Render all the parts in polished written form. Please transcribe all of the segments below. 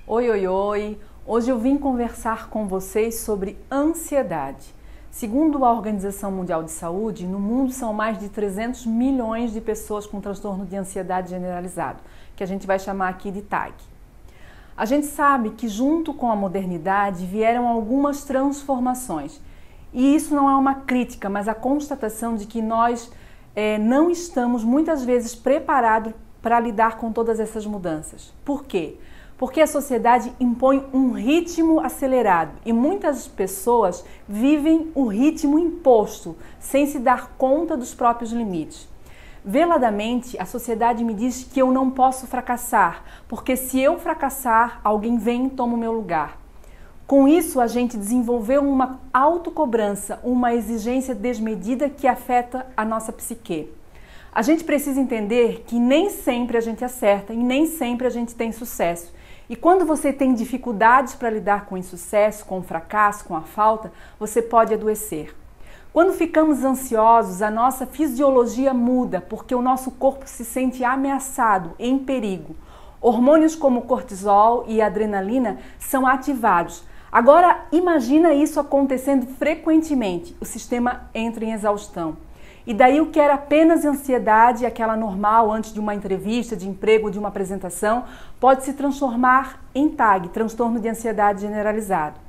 Oi, oi, oi! Hoje eu vim conversar com vocês sobre ansiedade. Segundo a Organização Mundial de Saúde, no mundo são mais de 300 milhões de pessoas com transtorno de ansiedade generalizado, que a gente vai chamar aqui de TAG. A gente sabe que junto com a modernidade vieram algumas transformações. E isso não é uma crítica, mas a constatação de que nós não estamos muitas vezes preparados para lidar com todas essas mudanças. Por quê? Porque a sociedade impõe um ritmo acelerado e muitas pessoas vivem o ritmo imposto, sem se dar conta dos próprios limites. Veladamente, a sociedade me diz que eu não posso fracassar, porque se eu fracassar, alguém vem e toma o meu lugar. Com isso, a gente desenvolveu uma autocobrança, uma exigência desmedida que afeta a nossa psique. A gente precisa entender que nem sempre a gente acerta e nem sempre a gente tem sucesso. E quando você tem dificuldades para lidar com o insucesso, com o fracasso, com a falta, você pode adoecer. Quando ficamos ansiosos, a nossa fisiologia muda porque o nosso corpo se sente ameaçado, em perigo. Hormônios como cortisol e adrenalina são ativados. Agora, imagina isso acontecendo frequentemente, o sistema entra em exaustão. E daí o que era apenas ansiedade, aquela normal antes de uma entrevista, de emprego, de uma apresentação, pode se transformar em TAG, transtorno de ansiedade generalizado.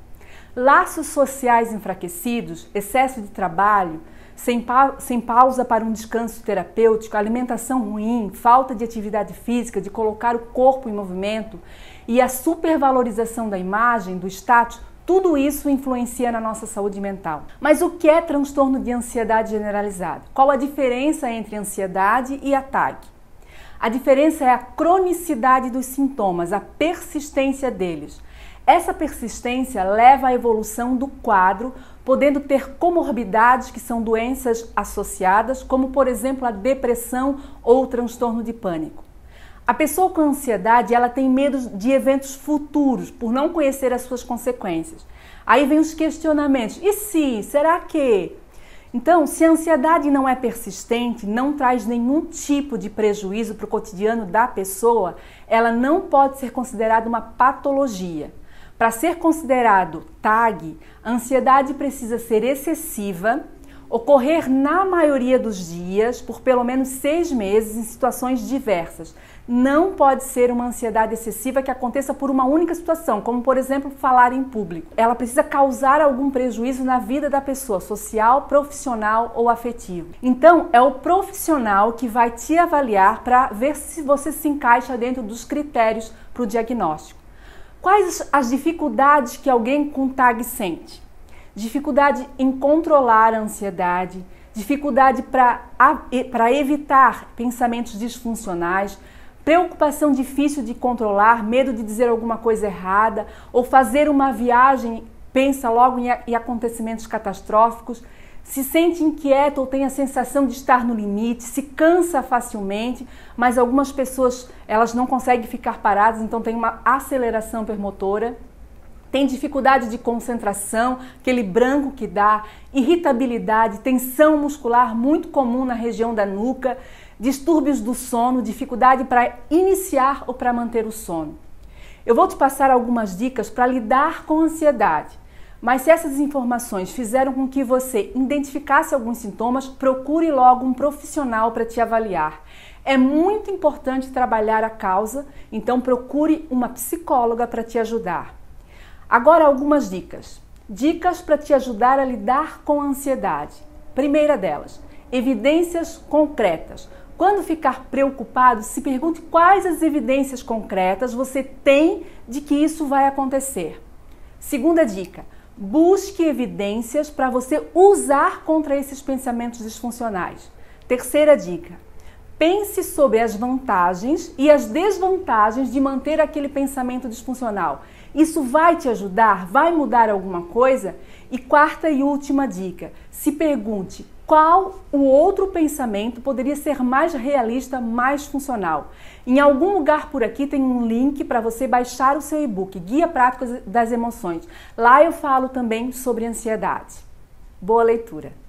Laços sociais enfraquecidos, excesso de trabalho, sem pausa para um descanso terapêutico, alimentação ruim, falta de atividade física, de colocar o corpo em movimento e a supervalorização da imagem, do status, tudo isso influencia na nossa saúde mental. Mas o que é transtorno de ansiedade generalizado? Qual a diferença entre ansiedade e a TAG? A diferença é a cronicidade dos sintomas, a persistência deles. Essa persistência leva à evolução do quadro, podendo ter comorbidades que são doenças associadas, como por exemplo a depressão ou o transtorno de pânico. A pessoa com ansiedade, ela tem medo de eventos futuros, por não conhecer as suas consequências. Aí vem os questionamentos. E se? Será que? Então, se a ansiedade não é persistente, não traz nenhum tipo de prejuízo para o cotidiano da pessoa, ela não pode ser considerada uma patologia. Para ser considerado TAG, a ansiedade precisa ser excessiva, ocorrer na maioria dos dias, por pelo menos 6 meses, em situações diversas. Não pode ser uma ansiedade excessiva que aconteça por uma única situação, como por exemplo, falar em público. Ela precisa causar algum prejuízo na vida da pessoa, social, profissional ou afetivo. Então, é o profissional que vai te avaliar para ver se você se encaixa dentro dos critérios para o diagnóstico. Quais as dificuldades que alguém com TAG sente? Dificuldade em controlar a ansiedade, dificuldade para evitar pensamentos disfuncionais, preocupação difícil de controlar, medo de dizer alguma coisa errada, ou fazer uma viagem, pensa logo em acontecimentos catastróficos, se sente inquieto ou tem a sensação de estar no limite, se cansa facilmente, mas algumas pessoas elas não conseguem ficar paradas, então tem uma aceleração permotora. Tem dificuldade de concentração, aquele branco que dá, irritabilidade, tensão muscular muito comum na região da nuca, distúrbios do sono, dificuldade para iniciar ou para manter o sono. Eu vou te passar algumas dicas para lidar com a ansiedade, mas se essas informações fizeram com que você identificasse alguns sintomas, procure logo um profissional para te avaliar. É muito importante trabalhar a causa, então procure uma psicóloga para te ajudar. Agora algumas dicas. Dicas para te ajudar a lidar com a ansiedade. Primeira delas, evidências concretas. Quando ficar preocupado, se pergunte quais as evidências concretas você tem de que isso vai acontecer. Segunda dica, busque evidências para você usar contra esses pensamentos disfuncionais. Terceira dica, pense sobre as vantagens e as desvantagens de manter aquele pensamento disfuncional. Isso vai te ajudar? Vai mudar alguma coisa? E quarta e última dica, se pergunte qual o outro pensamento poderia ser mais realista, mais funcional. Em algum lugar por aqui tem um link para você baixar o seu e-book, Guia Prático das Emoções. Lá eu falo também sobre ansiedade. Boa leitura!